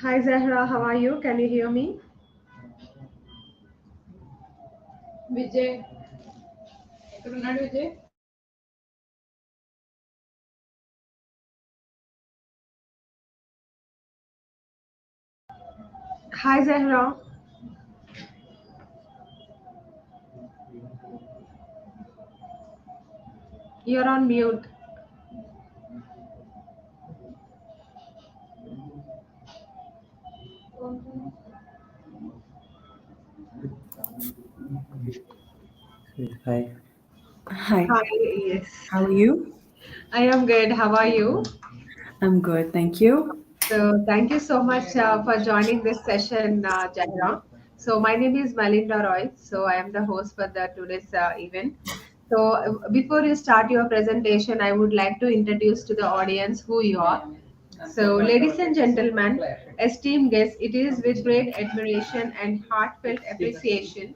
Hi Zahra, how are you? Can you hear me? Vijay ఎక్కడున్నాడు Vijay? Hi Zahra, you're on mute. Hi. Hi. Hi, yes. How are you? I am good. How are you? I'm good, thank you. So, thank you so much for joining this session, Zahra. So, my name is Malinda Roy. So, I am the host for the today's event. So, before you start your presentation, I would like to introduce to the audience who you are. So, ladies and gentlemen, esteemed guests, it is with great admiration and heartfelt appreciation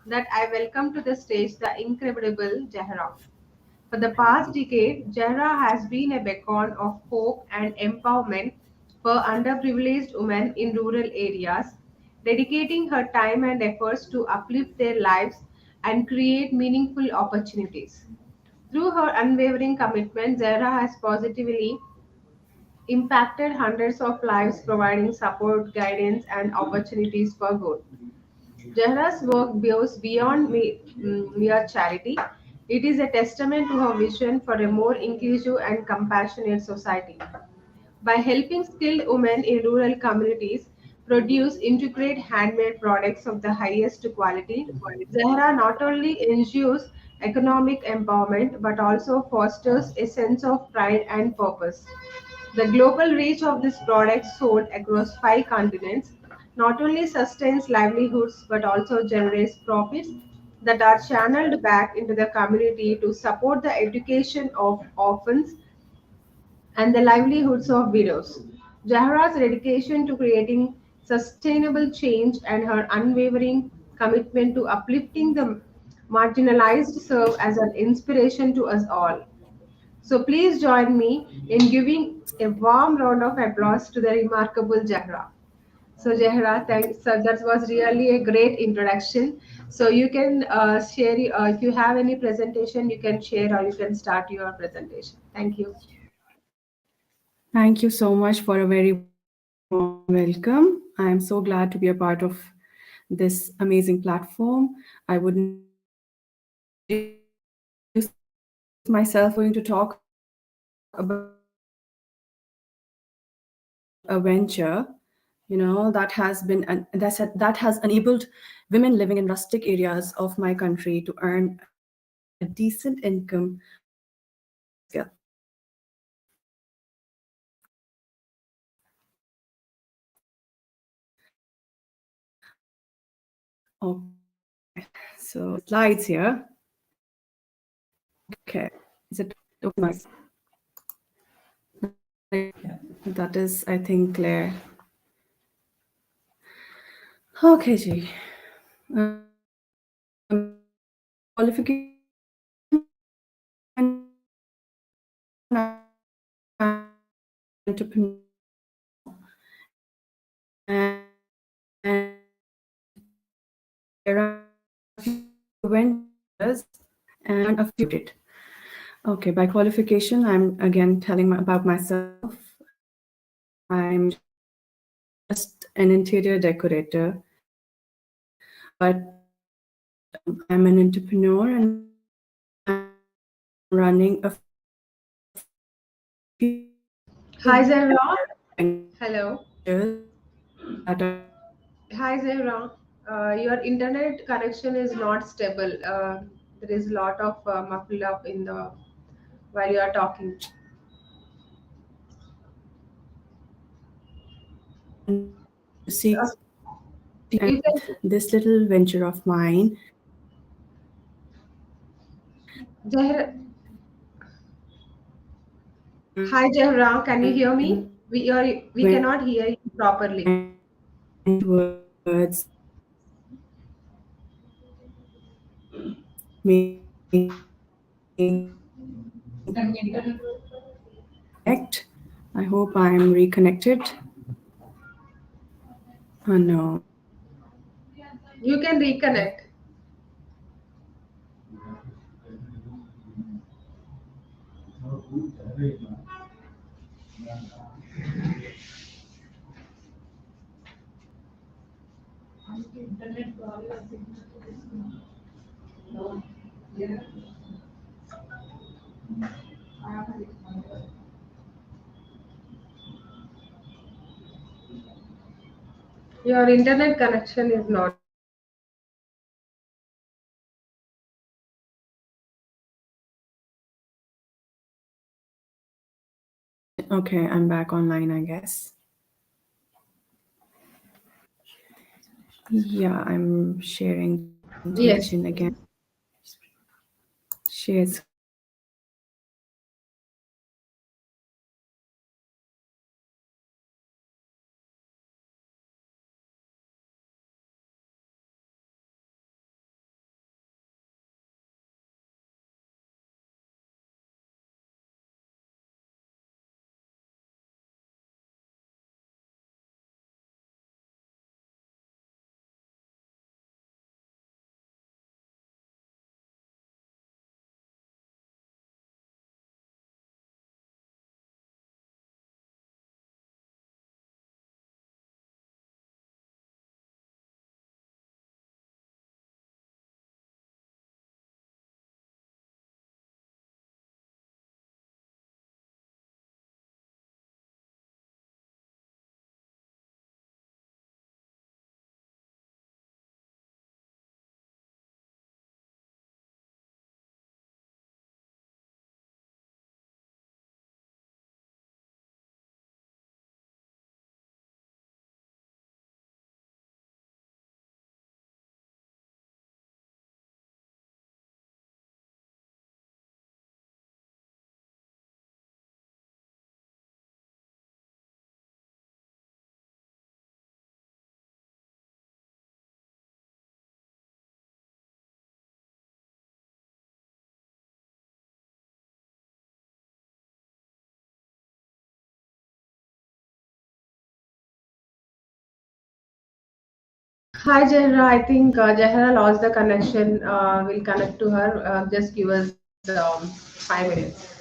that I welcome to the stage the incredible Zahra. For the past decade, Zahra has been a beacon of hope and empowerment for underprivileged women in rural areas, dedicating her time and efforts to uplift their lives and create meaningful opportunities. Through her unwavering commitment, Zahra has positively impacted hundreds of lives, providing support, guidance, and opportunities for good. Zahra's work goes beyond mere charity. It is a testament to her vision for a more inclusive and compassionate society. By helping skilled women in rural communities produce integrate handmade products of the highest quality, Zahra not only ensures economic empowerment but also fosters a sense of pride and purpose. The global reach of this product sold across five continents not only sustains livelihoods but also generates profits that are channeled back into the community to support the education of orphans and the livelihoods of widows. Zahra's dedication to creating sustainable change and her unwavering commitment to uplifting the marginalized serve as an inspiration to us all. So please join me in giving a warm round of applause to the remarkable Zahra. So Zahra, thanks. So that was really a great introduction. So you can share if you have any presentation, you can share or you can start your presentation. Thank you. Thank you so much for a very warm welcome. I am so glad to be a part of this amazing platform. I would not introduce myself. I'm going to talk about a venture, that has enabled women living in rustic areas of my country to earn a decent income on a small scale. Okay, so slides here. Okay, is it okay? That is, I think, clear. Okay, Ji. Qualification, entrepreneur, and there are a few ventures and a few did. Okay, by qualification, I'm again telling about myself. I'm just an interior decorator, but I'm an entrepreneur and I'm running a few Hi Zahra. Hello. ventures that are Hi Zahra. Your internet connection is not stable. There is a lot of muffled up in the while you are talking. seek Uh, and you can, this little venture of mine. Zahra, Hi Zahra, can you hear me? We Went cannot hear you properly. towards making connect. I hope I'm reconnected. Oh no. You can reconnect. Internet బాగా signal తీసుకున్నాం. Your internet connection is not good. Okay, I'm back online, I guess. Yeah, I'm sharing the Yes. presentation again. Share screen. Hi, Zahra. I think Zahra lost the connection. We'll connect to her. Just give us 5 minutes.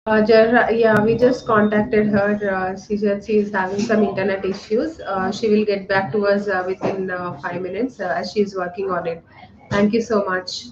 Yeah, we just contacted her. She said she is having some internet issues. She will get back to us within 5 minutes as she is working on it. Thank you so much.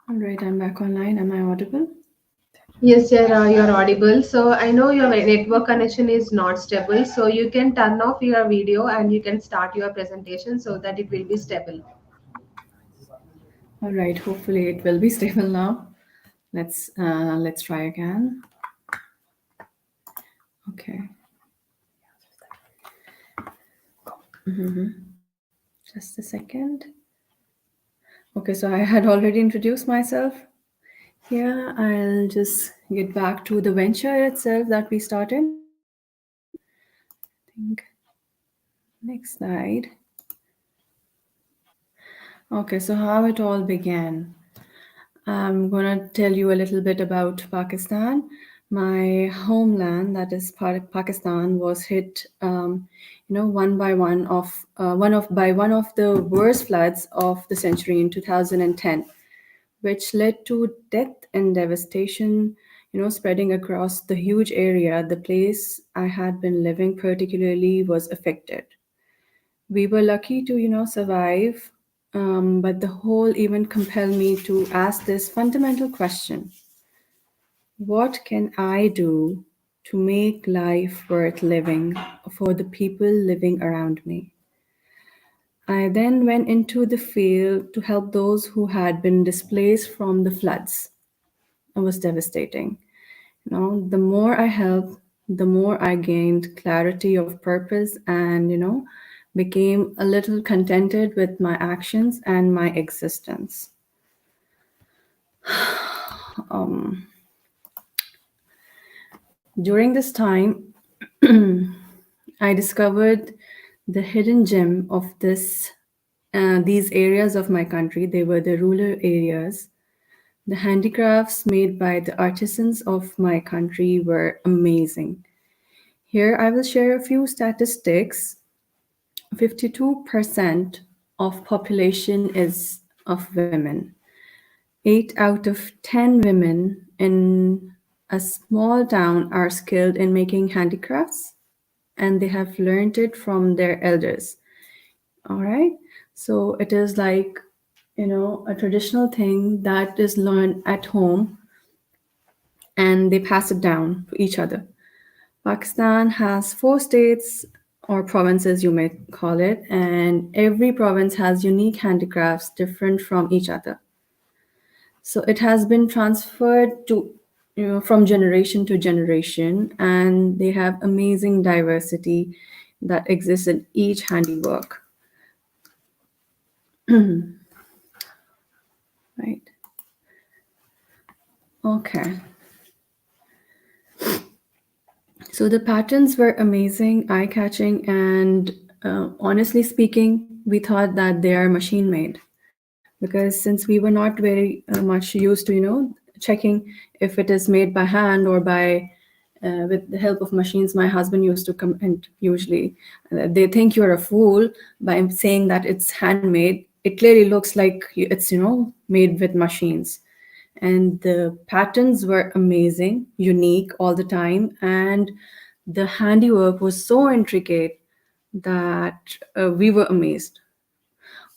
All right, I'm back online. Am I audible? Yes, you're audible. So I know your network connection is not stable. So you can turn off your video and you can start your presentation so that it will be stable. All right, hopefully it will be stable now. Let's try again. Okay. Just a second. Okay, so I had already introduced myself. Yeah, I'll just get back to the venture itself that we started. I think next slide. Okay, so how it all began. I'm gonna tell you a little bit about Pakistan. My homeland, that is Pakistan, was hit, one by one of the worst floods of the century in 2010, which led to death and devastation, spreading across the huge area. The place I had been living particularly was affected. We were lucky to, survive, but the whole event compelled me to ask this fundamental question: what can I do to make life worth living for the people living around me? I then went into the field to help those who had been displaced from the floods. It was devastating. The more I helped, the more I gained clarity of purpose and, became a little contented with my actions and my existence. Um, During this time, I discovered the hidden gem of these areas of my country. They were the rural areas. The handicrafts made by the artisans of my country were amazing. Here I will share a few statistics. 52% of population is of women. 8 out of 10 women in a small town are skilled in making handicrafts, and they have learned it from their elders. All right. So it is like, a traditional thing that is learned at home and they pass it down to each other. Pakistan has four states or provinces, you may call it, and every province has unique handicrafts different from each other. So it has been transferred to, from generation to generation, and they have amazing diversity that exists in each handiwork. Right. Okay. So the patterns were amazing, eye catching, and honestly speaking, we thought that they are machine made, because since we were not very much used to, checking if it is made by hand or by with the help of machines. My husband used to comment usually, they think you're a fool by saying that it's handmade. It clearly looks like it's, made with machines. And the patterns were amazing, unique all the time, and the handiwork was so intricate that we were amazed.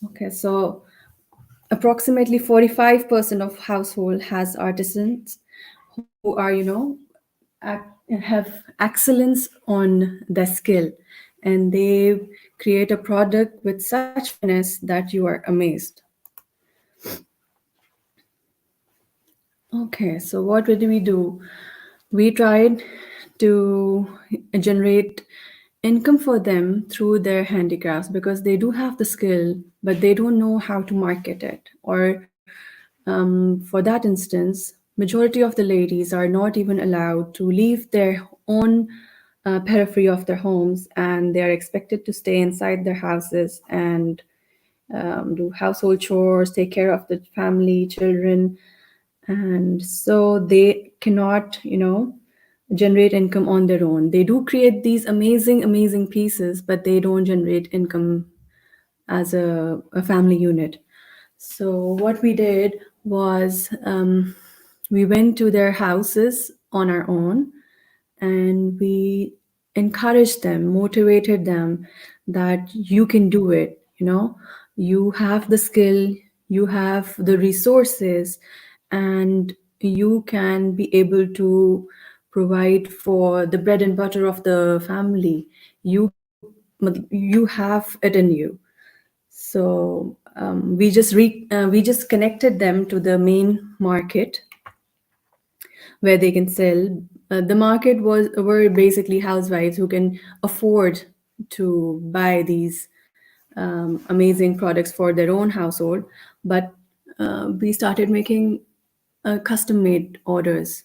Okay, so approximately 45% of household has artisans who are, have excellence on their skill, and they create a product with such finesse that you are amazed. Okay, so what did we do? We tried to generate income for them through their handicrafts because they do have the skill, but they don't know how to market it. Or for that instance, majority of the ladies are not even allowed to leave their own periphery of their homes, and they are expected to stay inside their houses and do household chores, take care of the family, children, and so they cannot, generate income on their own. They do create these amazing pieces, but they don't generate income as a family unit. So what we did was we went to their houses on our own, and we encouraged them, motivated them that you can do it. You have the skill, you have the resources, and you can be able to provide for the bread and butter of the family. You have it in you. So we just connected them to the main market where they can sell. The market was were basically housewives who can afford to buy these amazing products for their own household. But we started making custom made orders,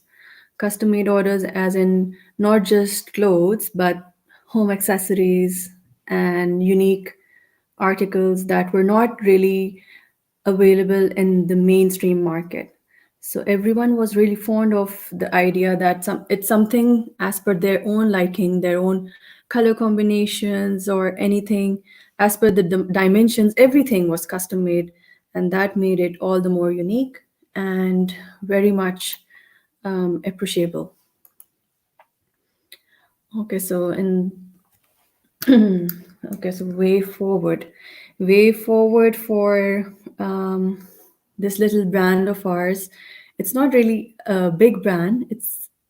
as in not just clothes, but home accessories and unique articles that were not really available in the mainstream market. So everyone was really fond of the idea that it's something as per their own liking, their own color combinations or anything as per the dimensions. Everything was custom made, and that made it all the more unique and very much appreciable. Okay, so in okay, so way forward for this little brand of ours. It's not really a big brand.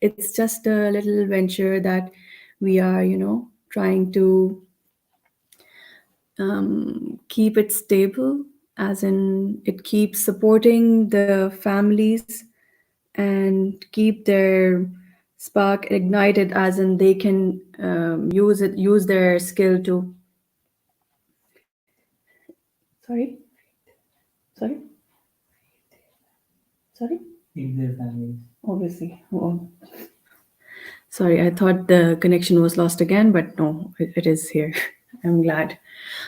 It's just a little venture that we are, trying to keep it stable, as in it keeps supporting the families and keep their spark ignited, as in they can use their skill to. Sorry, sorry, sorry. Feed their families. Obviously. Oh, sorry, I thought the connection was lost again, but no, it is here. I'm glad.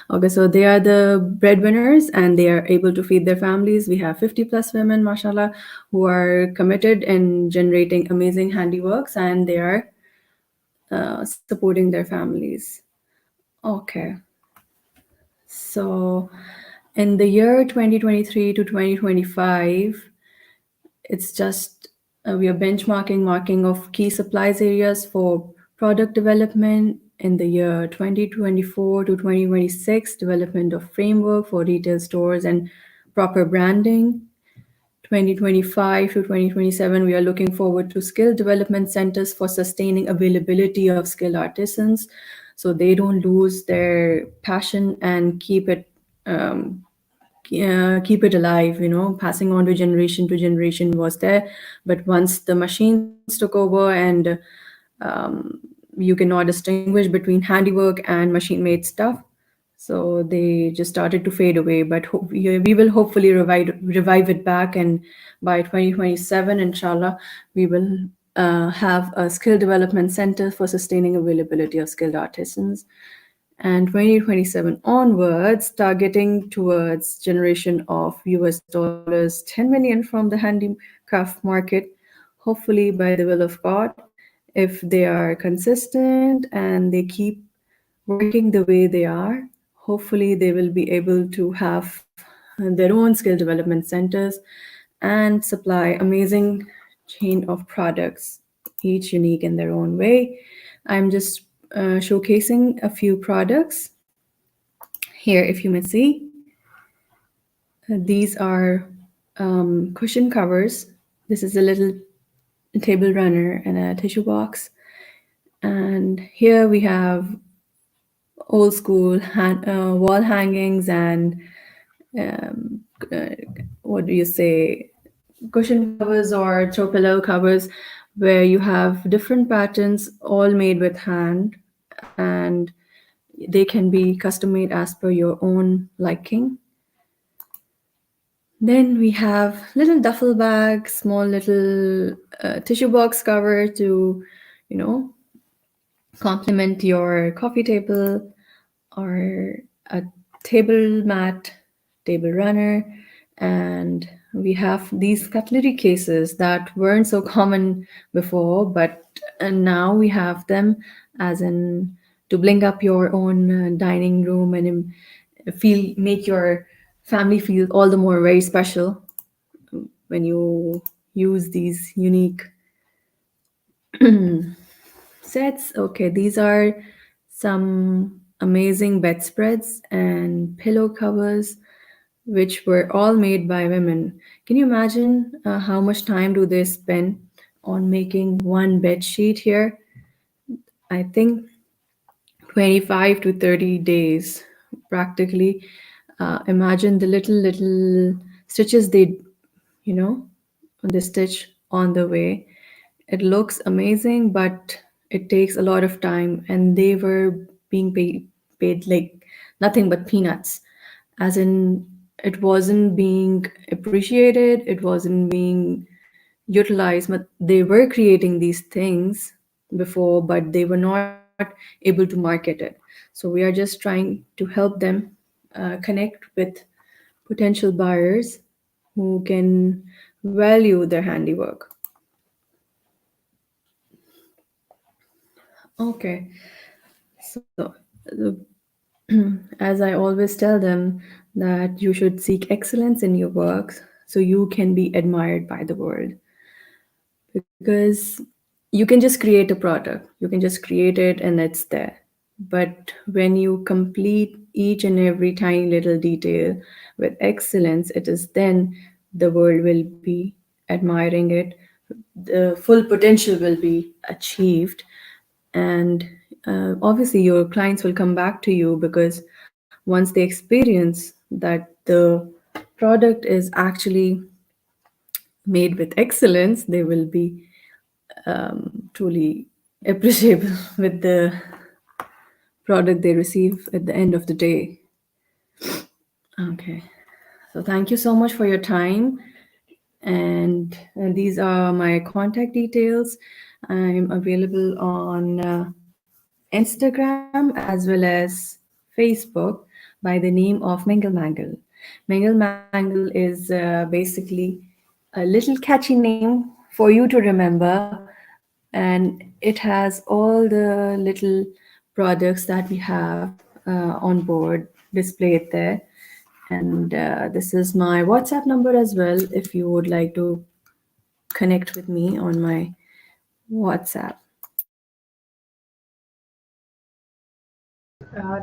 Okay, so they are the breadwinners and they are able to feed their families. We have 50 plus women, mashallah, who are committed in generating amazing handiworks, and they are supporting their families. Okay, so in the year 2023 to 2025, it's just we are benchmarking marking of key supplies areas for product development in the year 2024 to 2026, development of framework for retail stores and proper branding. 2025 to 2027, we are looking forward to skill development centers for sustaining availability of skilled artisans so they don't lose their passion and keep it alive. Passing on to generation was there, but once the machines took over and um, you cannot distinguish between handiwork and machine made stuff, so they just started to fade away. But we will hopefully revive it back, and by 2027, inshallah, we will have a skill development center for sustaining availability of skilled artisans, and 2027 onwards, targeting towards generation of US dollars 10 million from the handicraft market, hopefully by the will of God. If they are consistent and they keep working the way they are, hopefully they will be able to have their own skill development centers and supply amazing chain of products, each unique in their own way. I'm just showcasing a few products here, if you may see. These are cushion covers. This is a little table runner and a tissue box. And here we have old school wall hangings and um, uh, what do you say, cushion covers or throw pillow covers, where you have different patterns all made with hand, and they can be custom made as per your own liking. Then we have little duffel bag, small little tissue box cover to, you know, complement your coffee table, or a table mat, table runner, and we have these cutlery cases that weren't so common before, but now we have them, as in to bring up your own dining room and feel make your family feel all the more very special when you use these unique sets. Okay, these are some amazing bedspreads and pillow covers, which were all made by women. Can you imagine how much time do they spend on making one bed sheet here? I think 25 to 30 days practically. Imagine the little stitches they, you know, they stitch on the way. It looks amazing, but it takes a lot of time, and they were being paid like nothing but peanuts. As in, it wasn't being appreciated, it wasn't being utilized, but they were creating these things before, but they were not able to market it. So we are just trying to help them connect with potential buyers who can value their handiwork. Okay, so as I always tell them, that you should seek excellence in your works so you can be admired by the world. Because you can just create a product, you can just create it and it's there. But when you complete each and every tiny little detail with excellence, it is then the world will be admiring it, the full potential will be achieved, and obviously your clients will come back to you, because once they experience that the product is actually made with excellence, they will be truly appreciable with the product they receive at the end of the day. Okay, so thank you so much for your time. And these are my contact details. I'm available on Instagram as well as Facebook by the name of Mingle Mangle. Mingle Mangle is basically a little catchy name for you to remember, and it has all the little products that we have on board displayed there. And this is my WhatsApp number as well, if you would like to connect with me on my WhatsApp.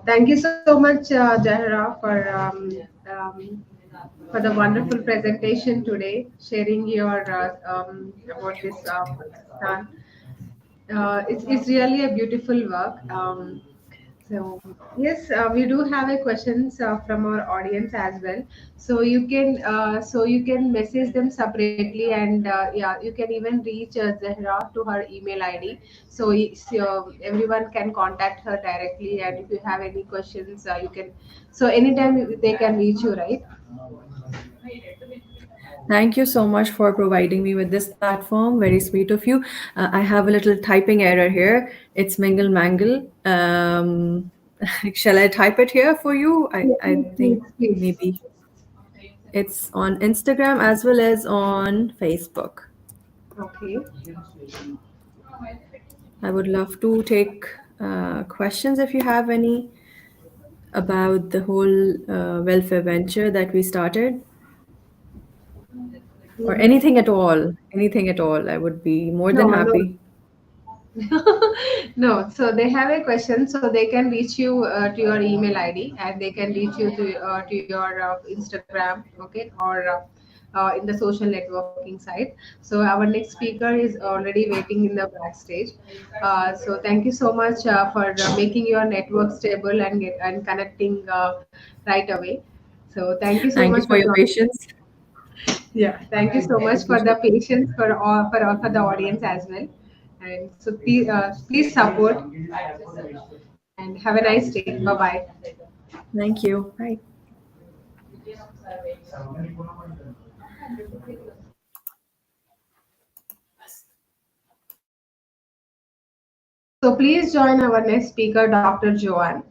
Thank you so much, Zahra, for the wonderful presentation today, sharing your about this Pakistan. It's really a beautiful work. So yes, we do have a questions from our audience as well. So you can message them separately, and yeah, you can even reach Zahra to her email ID. So everyone can contact her directly, and if you have any questions, you can. So anytime they can reach you, right? Thank you so much for providing me with this platform. Very sweet of you. I have a little typing error here. It's Mingle Mangle. Shall I type it here for you? Yeah, I think please. maybe it's on Instagram as well as on Facebook. Okay. I would love to take questions if you have any about the whole welfare venture that we started, or Mhm. anything at all. Anything at all. I would be more than No, no. happy. No, so they have a question, so they can reach you to your email ID, and they can reach you to your Instagram, okay, or in the social networking side. So our next speaker is already waiting in the backstage. So thank you so much for making your network stable and connecting right away. So thank you so Thank much you for for your joining. patience. Yeah, thank you so I much for appreciate the it. patience for the audience as well. And so please support and have a nice day. Bye bye. Thank you. Bye. So please join our next speaker, Dr. Joanne.